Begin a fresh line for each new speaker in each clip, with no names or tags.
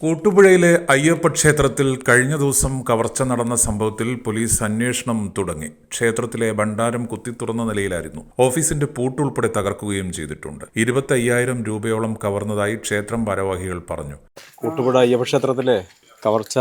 കൂട്ടുപുഴയിലെ അയ്യപ്പ ക്ഷേത്രത്തിൽ കഴിഞ്ഞ ദിവസം കവർച്ച നടന്ന സംഭവത്തിൽ പോലീസ് അന്വേഷണം തുടങ്ങി. ക്ഷേത്രത്തിലെ ഭണ്ഡാരം കുത്തിത്തുറന്ന നിലയിലായിരുന്നു. ഓഫീസിന്റെ പൂട്ടുൾപ്പെടെ തകർക്കുകയും ചെയ്തിട്ടുണ്ട്. 25,000 രൂപയോളം കവർന്നതായി ക്ഷേത്രം ഭാരവാഹികൾ പറഞ്ഞു.
കൂട്ടുപുഴ അയ്യപ്പ ക്ഷേത്രത്തിലെ കവർച്ച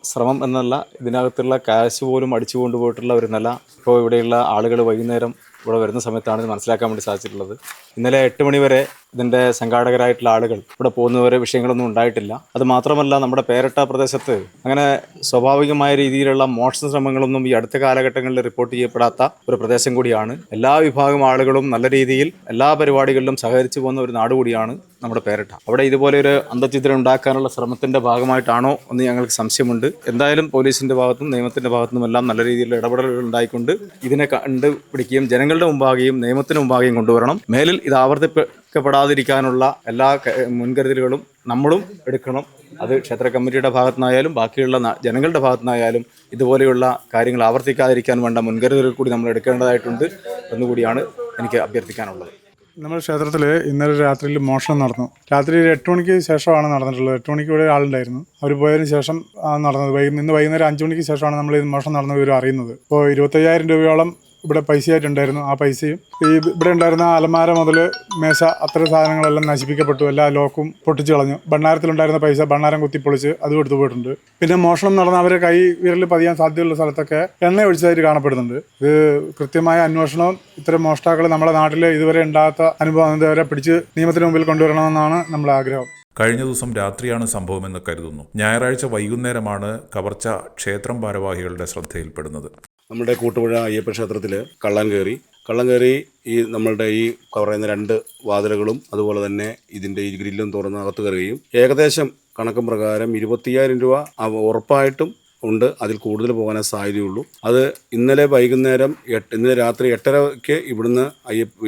ശ്രമം എന്നല്ല, ഇതിനകത്തുള്ള കാശ് പോലും അടിച്ചു കൊണ്ടുപോയിട്ടുള്ള ഒരു നില ഇപ്പോൾ ഇവിടെയുള്ള ആളുകൾ വൈകുന്നേരം ഇവിടെ വരുന്ന സമയത്താണ് ഇത് മനസ്സിലാക്കാൻ വേണ്ടി സാധിച്ചിട്ടുള്ളത്. ഇന്നലെ 8 മണി വരെ ഇതിൻ്റെ സംഘാടകരായിട്ടുള്ള ആളുകൾ ഇവിടെ പോകുന്നവരെ വിഷയങ്ങളൊന്നും ഉണ്ടായിട്ടില്ല. അത് മാത്രമല്ല, നമ്മുടെ പേരട്ട പ്രദേശത്ത് അങ്ങനെ സ്വാഭാവികമായ രീതിയിലുള്ള മോഷണ ശ്രമങ്ങളൊന്നും ഈ അടുത്ത കാലഘട്ടങ്ങളിൽ റിപ്പോർട്ട് ചെയ്യപ്പെടാത്ത ഒരു പ്രദേശം കൂടിയാണ്. എല്ലാ വിഭാഗം ആളുകളും നല്ല രീതിയിൽ എല്ലാ പരിപാടികളിലും സഹകരിച്ചു പോകുന്ന ഒരു നാട് കൂടിയാണ് നമ്മുടെ പേരട്ട. അവിടെ ഇതുപോലെ ഒരു അന്തർചിത്രം ഉണ്ടാക്കാനുള്ള ശ്രമത്തിന്റെ ഭാഗമായിട്ടാണോ എന്ന് ഞങ്ങൾക്ക് സംശയമുണ്ട്. എന്തായാലും പോലീസിന്റെ ഭാഗത്തും നിയമത്തിന്റെ ഭാഗത്തും എല്ലാം നല്ല രീതിയിലുള്ള ഇടപെടലുകൾ ഉണ്ടായിക്കൊണ്ട് ഇതിനെ കണ്ടുപിടിക്കുകയും ജനങ്ങളുടെ മുമ്പാകെയും നിയമത്തിന് മുമ്പാകെയും കൊണ്ടുവരണം. മേലിൽ ഇത് ആവർത്തിക്കപ്പെടാതിരിക്കാനുള്ള എല്ലാ മുൻകരുതലുകളും നമ്മളും എടുക്കണം. അത് ക്ഷേത്ര കമ്മിറ്റിയുടെ ഭാഗത്തുനിന്നായാലും ബാക്കിയുള്ള ജനങ്ങളുടെ ഭാഗത്തുനിന്നായാലും ഇതുപോലെയുള്ള കാര്യങ്ങൾ ആവർത്തിക്കാതിരിക്കാൻ വേണ്ട മുൻകരുതലുകൾ കൂടി നമ്മൾ എടുക്കേണ്ടതായിട്ടുണ്ട് എന്നുകൂടിയാണ് എനിക്ക് അഭ്യർത്ഥിക്കാനുള്ളത്.
നമ്മുടെ ക്ഷേത്രത്തിൽ ഇന്നലെ രാത്രിയിൽ മോഷണം നടന്നു. രാത്രി 8 മണിക്ക് ശേഷമാണ് നടന്നിട്ടുള്ളത്. 8 മണിക്ക് ഇവിടെ ആളുണ്ടായിരുന്നു. അവർ പോയതിന് ശേഷം നടന്നത്. ഇന്ന് വൈകുന്നേരം 5 മണിക്ക് ശേഷമാണ് നമ്മൾ ഇത് മോഷണം നടന്ന വിവരം അറിയുന്നത്. ഇപ്പോൾ 25,000 രൂപയോളം ഇവിടെ പൈസയായിട്ടുണ്ടായിരുന്നു. ആ പൈസയും ഇവിടെ ഉണ്ടായിരുന്ന അലമാര മുതൽ മേശ അത്തരം സാധനങ്ങളെല്ലാം നശിപ്പിക്കപ്പെട്ടു. എല്ലാ ലോക്കും പൊട്ടിച്ചു കളഞ്ഞു. ഭണ്ഡാരത്തിലുണ്ടായിരുന്ന പൈസ ഭണ്ഡാരം കുത്തിപ്പൊളിച്ച് അതും എടുത്തു പോയിട്ടുണ്ട്. പിന്നെ മോഷണം നടന്ന അവരെ കൈ വിരൽ പതിയാൻ സാധ്യതയുള്ള സ്ഥലത്തൊക്കെ എണ്ണ ഒഴിച്ചതായിട്ട് കാണപ്പെടുന്നുണ്ട്. ഇത് കൃത്യമായ അന്വേഷണവും ഇത്തരം മോഷ്ടാക്കൾ നമ്മുടെ നാട്ടിൽ ഇതുവരെ ഉണ്ടാകാത്ത അനുഭവം ഇതുവരെ പിടിച്ച് നിയമത്തിന് മുമ്പിൽ കൊണ്ടുവരണമെന്നാണ് നമ്മുടെ ആഗ്രഹം.
കഴിഞ്ഞ ദിവസം രാത്രിയാണ് സംഭവമെന്ന് കരുതുന്നു. ഞായറാഴ്ച വൈകുന്നേരമാണ് കവർച്ച ക്ഷേത്രം ഭാരവാഹികളുടെ ശ്രദ്ധയിൽപ്പെടുന്നത്.
നമ്മുടെ കൂട്ടുപുഴ അയ്യപ്പ ക്ഷേത്രത്തിൽ കള്ളൻ കയറി നമ്മളുടെ ഈ പറയുന്ന 2 വാതിലുകളും അതുപോലെ തന്നെ ഇതിൻ്റെ ഈ ഗ്രില്ലും തുറന്ന് അകത്ത് കയറുകയും ഏകദേശം കണക്കും പ്രകാരം 25,000 രൂപ ഉറപ്പായിട്ടും ഉണ്ട്. അതിൽ കൂടുതൽ പോകാനേ സാധ്യതയുള്ളൂ. അത് ഇന്നലെ രാത്രി 8:30 ഇവിടുന്ന്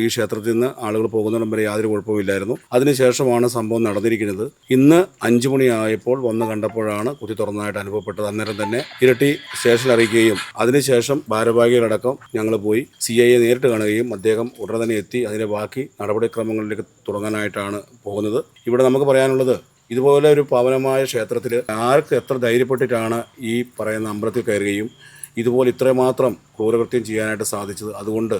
ഈ ക്ഷേത്രത്തിൽ നിന്ന് ആളുകൾ പോകുന്നിടം വരെ യാതൊരു കുഴപ്പമില്ലായിരുന്നു. അതിനുശേഷമാണ് സംഭവം നടന്നിരിക്കുന്നത്. ഇന്ന് 5 മണിയായപ്പോൾ വന്ന് കണ്ടപ്പോഴാണ് കുത്തി തുറന്നതായിട്ട് അനുഭവപ്പെട്ടത്. അന്നേരം തന്നെ ഇരട്ടി സ്റ്റേഷനിൽ അറിയിക്കുകയും അതിനുശേഷം ഭാരവാഹികളടക്കം ഞങ്ങൾ പോയി CIയെ നേരിട്ട് കാണുകയും അദ്ദേഹം ഉടനെ തന്നെ എത്തി അതിൻ്റെ ബാക്കി നടപടിക്രമങ്ങളിലേക്ക് തുടങ്ങാനായിട്ടാണ് പോകുന്നത്. ഇവിടെ നമുക്ക് പറയാനുള്ളത്, ഇതുപോലെ ഒരു പാവനമായ ക്ഷേത്രത്തിൽ ആർക്ക് എത്ര ധൈര്യപ്പെട്ടിട്ടാണ് ഈ പറയുന്ന അമ്പലത്തിൽ കയറുകയും ഇതുപോലെ ഇത്രമാത്രം ക്രൂരകൃത്യം ചെയ്യാനായിട്ട് സാധിച്ചത്. അതുകൊണ്ട്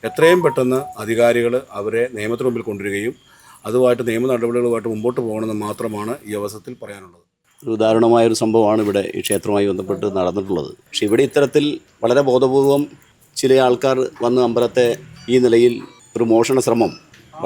എത്രയും പെട്ടെന്ന് അധികാരികൾ അവരെ നിയമത്തിന് മുമ്പിൽ കൊണ്ടുവരികയും അതുമായിട്ട് നിയമ നടപടികളുമായിട്ട് മുമ്പോട്ട് പോകണമെന്ന് മാത്രമാണ് ഈ അവസരത്തിൽ പറയാനുള്ളത്.
ഒരു ദാരുണമായൊരു സംഭവമാണ് ഇവിടെ ഈ ക്ഷേത്രവുമായി ബന്ധപ്പെട്ട് നടന്നിട്ടുള്ളത്. പക്ഷെ ഇവിടെ ഇത്തരത്തിൽ വളരെ ബോധപൂർവം ചില ആൾക്കാർ വന്ന് അമ്പലത്തെ ഈ നിലയിൽ ഒരു മോഷണ ശ്രമം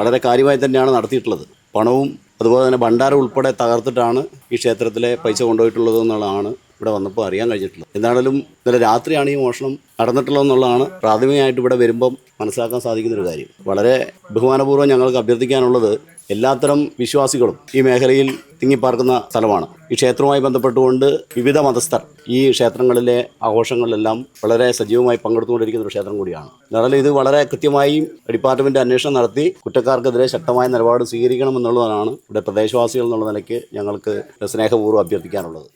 വളരെ കാര്യമായി തന്നെയാണ് നടത്തിയിട്ടുള്ളത്. പണവും അതുപോലെ തന്നെ ഭണ്ഡാരം ഉൾപ്പെടെ തകർത്തിട്ടാണ് ഈ ക്ഷേത്രത്തിലെ പൈസ കൊണ്ടുപോയിട്ടുള്ളത് എന്നുള്ളതാണ് ഇവിടെ വന്നപ്പോൾ അറിയാൻ കഴിഞ്ഞിട്ടുള്ളത്. എന്താണെങ്കിലും ഇന്നലെ രാത്രിയാണ് ഈ മോഷണം നടന്നിട്ടുള്ളതെന്നുള്ളതാണ് പ്രാഥമികമായിട്ട് ഇവിടെ വരുമ്പം മനസ്സിലാക്കാൻ സാധിക്കുന്നൊരു കാര്യം. വളരെ ബഹുമാനപൂർവ്വം ഞങ്ങൾക്ക് അഭ്യർത്ഥിക്കാനുള്ളത്, എല്ലാത്തരം വിശ്വാസികളും ഈ മേഖലയിൽ തിങ്ങിപ്പാർക്കുന്ന സ്ഥലമാണ്. ഈ ക്ഷേത്രവുമായി ബന്ധപ്പെട്ടുകൊണ്ട് വിവിധ മതസ്ഥർ ഈ ക്ഷേത്രങ്ങളിലെ ആഘോഷങ്ങളിലെല്ലാം വളരെ സജീവമായി പങ്കെടുത്തുകൊണ്ടിരിക്കുന്ന ഒരു ക്ഷേത്രം കൂടിയാണ്. എന്നാൽ ഇത് വളരെ കൃത്യമായി ഡിപ്പാർട്ട്മെൻറ്റ് അന്വേഷണം നടത്തി കുറ്റക്കാർക്കെതിരെ ശക്തമായ നിലപാട് സ്വീകരിക്കണമെന്നുള്ളതാണ് ഇവിടെ പ്രദേശവാസികൾ എന്നുള്ള നിലയ്ക്ക് ഞങ്ങൾക്ക് സ്നേഹപൂർവ്വം അഭ്യർത്ഥിക്കാനുള്ളത്.